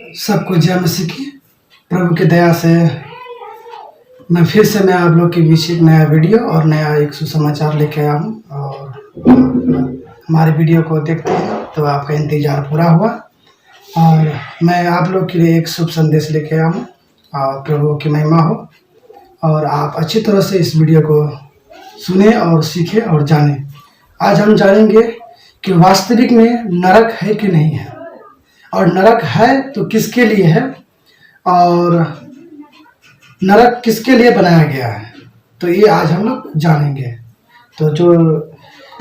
सबको जय मसीह की। प्रभु की दया से मैं आप लोग के बीच एक नया वीडियो और नया एक सुसमाचार लेके आया हूँ। और हमारे वीडियो को देखते हैं तो आपका इंतज़ार पूरा हुआ और मैं आप लोग के लिए एक शुभ संदेश लेके आया हूँ और प्रभु की महिमा हो और आप अच्छी तरह से इस वीडियो को सुने और सीखें और जानें। आज हम जानेंगे कि वास्तविक में नरक है कि नहीं है, और नरक है तो किसके लिए है और नरक किसके लिए बनाया गया है, तो ये आज हम लोग जानेंगे। तो जो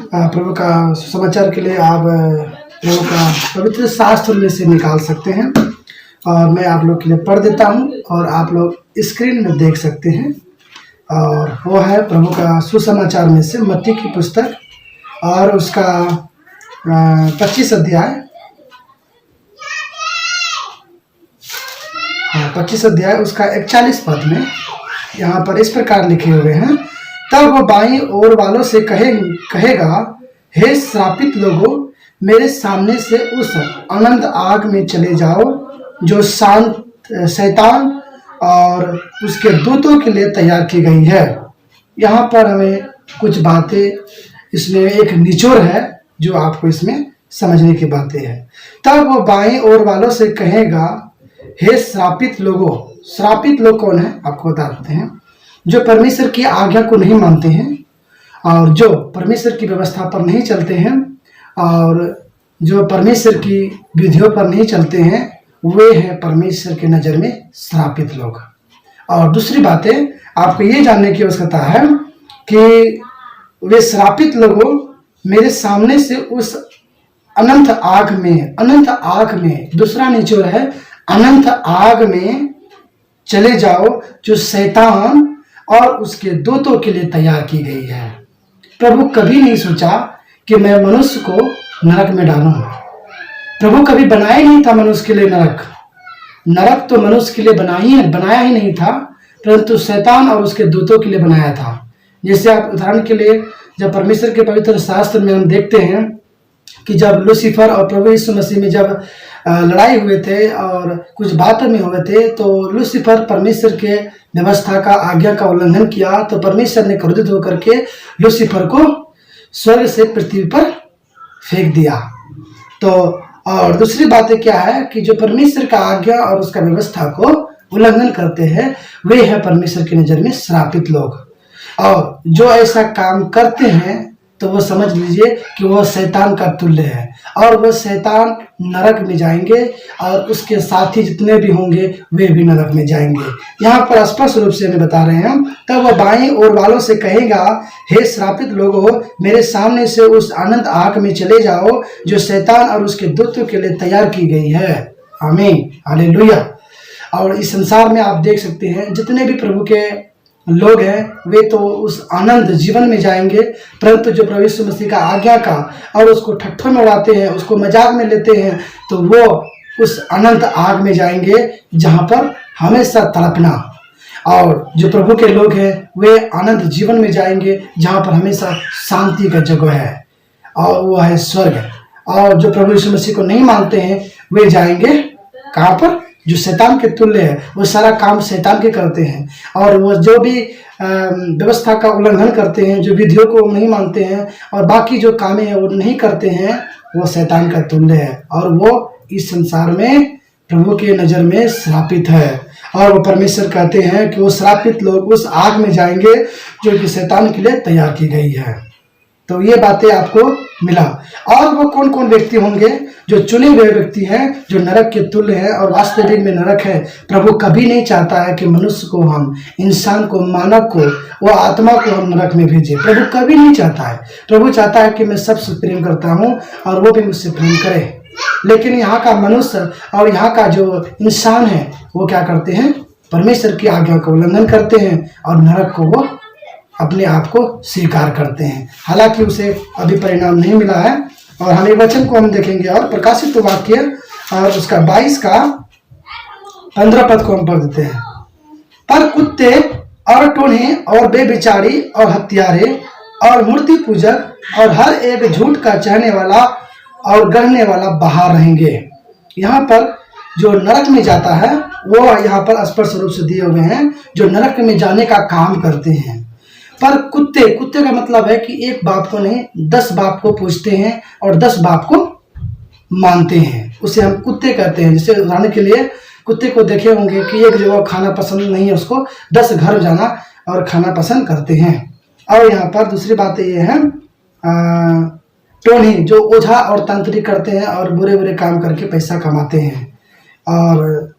प्रभु का सुसमाचार के लिए आप प्रभु का पवित्र शास्त्र में से निकाल सकते हैं और मैं आप लोग के लिए पढ़ देता हूँ और आप लोग स्क्रीन में देख सकते हैं। और वो है प्रभु का सुसमाचार में से मत्ती की पुस्तक और उसका 25 अध्याय 25 अध्याय उसका 41 पद में यहाँ पर इस प्रकार लिखे हुए हैं, तब वह बाईं ओर वालों से कहेगा, हे श्रापित लोगों, मेरे सामने से उस अनंत आग में चले जाओ जो शैतान और उसके दूतों के लिए तैयार की गई है। यहाँ पर हमें कुछ बातें, इसमें एक निचोड़ है जो आपको इसमें समझने की बातें हैं। तब वह बाईं ओर वालों से कहेगा, हे श्रापित लोगों। श्रापित लोग कौन है आपको बता देते हैं, जो परमेश्वर की आज्ञा को नहीं मानते हैं और जो परमेश्वर की व्यवस्था पर नहीं चलते हैं और जो परमेश्वर की विधियों पर नहीं चलते हैं, वे हैं परमेश्वर की नज़र में श्रापित लोग। और दूसरी बातें आपको ये जानने की आवश्यकता है कि वे श्रापित लोगों मेरे सामने से उस अनंत आग में दूसरा निचोड़ है, अनंत आग में चले जाओ जो शैतान और उसके दूतों के लिए तैयार की गई है। प्रभु कभी नहीं सोचा कि मैं मनुष्य को नरक में डालूं। प्रभु कभी बनाया ही नहीं था मनुष्य के लिए नरक तो मनुष्य के लिए बनाया ही नहीं था, परंतु शैतान और उसके दूतों के लिए बनाया था। जैसे आप उदाहरण के लिए जब परमेश्वर के पवित्र शास्त्र में हम देखते हैं कि जब लूसीफर और प्रभु यीशु मसीह में जब लड़ाई हुए थे और कुछ बातों में हुए थे, तो लूसीफर परमेश्वर के व्यवस्था का आज्ञा का उल्लंघन किया, तो परमेश्वर ने क्रोधित होकर के लूसीफर को स्वर्ग से पृथ्वी पर फेंक दिया। तो और दूसरी बात क्या है कि जो परमेश्वर का आज्ञा और उसका व्यवस्था को उल्लंघन करते हैं, वे है परमेश्वर की नज़र में श्रापित लोग। और जो ऐसा काम करते हैं तो वो समझ लीजिए कि वो शैतान का तुल्य है और वो शैतान नरक में जाएंगे और उसके साथी जितने भी होंगे वे भी नरक में जाएंगे। यहाँ पर स्पष्ट रूप से हमें बता रहे हैं हम, तब वह बाईं ओर वालों से कहेगा, हे श्रापित लोगों, मेरे सामने से उस अनंत आग में चले जाओ जो शैतान और उसके दूतों के लिए तैयार की गई है। आमीन, हालेलुया। और इस संसार में आप देख सकते हैं जितने भी प्रभु के लोग हैं वे तो उस आनंद जीवन में जाएंगे, परंतु जो प्रभु यीशु मसीह का आज्ञा का और उसको ठट्ठों में उड़ाते हैं, उसको मजाक में लेते हैं, तो वो उस अनंत आग में जाएंगे जहां पर हमेशा तड़पना। और जो प्रभु के लोग हैं वे आनंद जीवन में जाएंगे जहां पर हमेशा शांति का जगह है और वो है स्वर्ग। और जो प्रभु यीशु मसीह को नहीं मानते हैं वे जाएंगे कहाँ पर, जो शैतान के तुल्य है, वो सारा काम शैतान के करते हैं और वो जो भी व्यवस्था का उल्लंघन करते हैं, जो विधियों को नहीं मानते हैं और बाकी जो कामें हैं वो नहीं करते हैं, वो शैतान का तुल्य है और वो इस संसार में प्रभु के नज़र में श्रापित है। और वो परमेश्वर कहते हैं कि वो श्रापित लोग उस आग में जाएंगे जो कि शैतान के लिए तैयार की गई है। तो ये बातें आपको मिला। और वो कौन कौन व्यक्ति होंगे जो चुने हुए व्यक्ति हैं जो नरक के तुल्य हैं और वास्तविक में नरक है। प्रभु कभी नहीं चाहता है कि मनुष्य को, हम इंसान को, मानव को, वो आत्मा को हम नरक में भेजें। प्रभु कभी नहीं चाहता है। प्रभु चाहता है कि मैं सबसे प्रेम करता हूँ और वो भी मुझसे प्रेम करे। लेकिन यहाँ का मनुष्य और यहाँ का जो इंसान है वो क्या करते हैं, परमेश्वर की आज्ञा का उल्लंघन करते हैं और नरक को वो अपने आप को स्वीकार करते हैं, हालांकि उसे अभी परिणाम नहीं मिला है। और हम एक वचन को हम देखेंगे और प्रकाशित वाक्य और उसका 22 का 15 पद को हम पढ़ देते हैं। पर कुत्ते और टोन्हे और बेविचारी और हत्यारे और मूर्ति पूजक और हर एक झूठ का चाहने वाला और गढ़ने वाला बाहर रहेंगे। यहाँ पर जो नरक में जाता है वो यहाँ पर स्पष्ट रूप से दिए हुए हैं, जो नरक में जाने का काम करते हैं। पर कुत्ते का मतलब है कि एक बाप को नहीं 10 बाप को पूजते हैं और 10 बाप को मानते हैं, उसे हम कुत्ते कहते हैं। जैसे उदाहरण के लिए कुत्ते को देखे होंगे कि एक जगह खाना पसंद नहीं है, उसको 10 घर जाना और खाना पसंद करते हैं। और यहाँ पर दूसरी बात ये है टोनी, जो ओझा और तंत्री करते हैं और बुरे बुरे काम करके पैसा कमाते हैं। और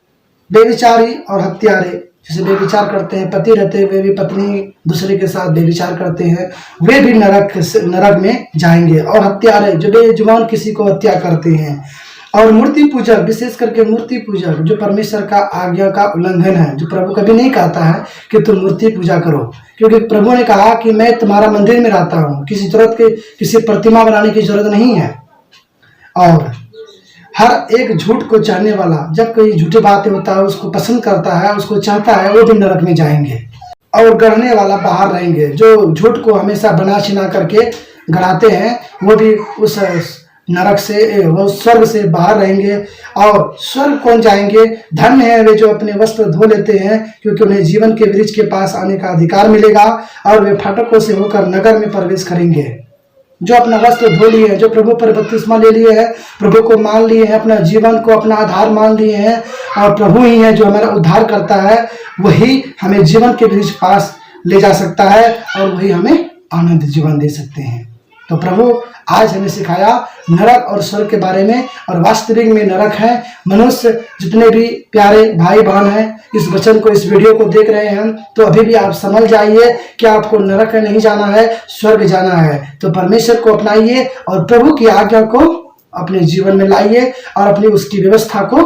बेविचारी और हत्यारे, जैसे बेविचार करते हैं, पति रहते हुए भी पत्नी दूसरे के साथ बेविचार करते हैं, वे भी नरक में जाएंगे। और हत्यारे जो बेजुबान किसी को हत्या करते हैं। और मूर्ति पूजक, विशेष करके मूर्ति पूजक जो परमेश्वर का आज्ञा का उल्लंघन है, जो प्रभु कभी नहीं कहता है कि तुम मूर्ति पूजा करो, क्योंकि प्रभु ने कहा कि मैं तुम्हारा मंदिर में रहता हूँ, किसी प्रतिमा बनाने की जरूरत नहीं है। और हर एक झूठ को चाहने वाला, जब कोई झूठी बातें होता है उसको पसंद करता है, उसको चाहता है, वो भी नरक में जाएंगे। और गढ़ने वाला बाहर रहेंगे, जो झूठ को हमेशा बना छिना करके गढ़ाते हैं, वो भी उस नरक से, वो स्वर्ग से बाहर रहेंगे। और स्वर्ग कौन जाएंगे? धन्य है वे जो अपने वस्त्र धो लेते हैं, क्योंकि उन्हें जीवन के वृक्ष के पास आने का अधिकार मिलेगा और वे फाटकों से होकर नगर में प्रवेश करेंगे। जो अपना वस्त्र धो लिए हैं, जो प्रभु पर बपतिस्मा ले लिए हैं, प्रभु को मान लिए हैं, अपना जीवन को अपना आधार मान लिए हैं, और प्रभु ही है जो हमारा उद्धार करता है, वही हमें जीवन के वृक्ष पास ले जा सकता है और वही हमें आनंद जीवन दे सकते हैं। तो प्रभु आज हमें सिखाया नरक और स्वर्ग के बारे में, और वास्तविक में नरक है। मनुष्य जितने भी प्यारे भाई बहन हैं इस वचन को, इस वीडियो को देख रहे हैं, तो अभी भी आप समझ जाइए कि आपको नरक में नहीं जाना है, स्वर्ग जाना है। तो परमेश्वर को अपनाइए और प्रभु की आज्ञा को अपने जीवन में लाइए और अपनी उसकी व्यवस्था को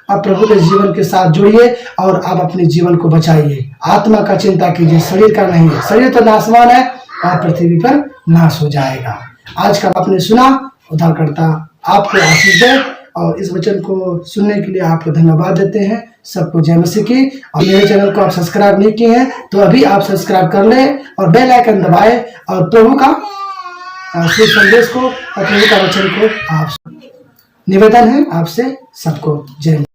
आप प्रभु के जीवन के साथ जुड़िए और आप अपने जीवन को बचाइए। आत्मा का चिंता कीजिए, शरीर का नहीं है। शरीर तो नाशवान है और पृथ्वी पर नाश हो जाएगा। आज का आपने सुना, उद्धारकर्ता आपको आशीष दे, और इस वचन को सुनने के लिए आपको धन्यवाद देते हैं। सबको जय मसीह की। और मेरे चैनल को आप सब्सक्राइब नहीं किए हैं तो अभी आप सब्सक्राइब कर लें और बेल आइकन दबाएं, और प्रभु का शुभ संदेश को और प्रभु का वचन को आप निवेदन है आपसे सबको जय।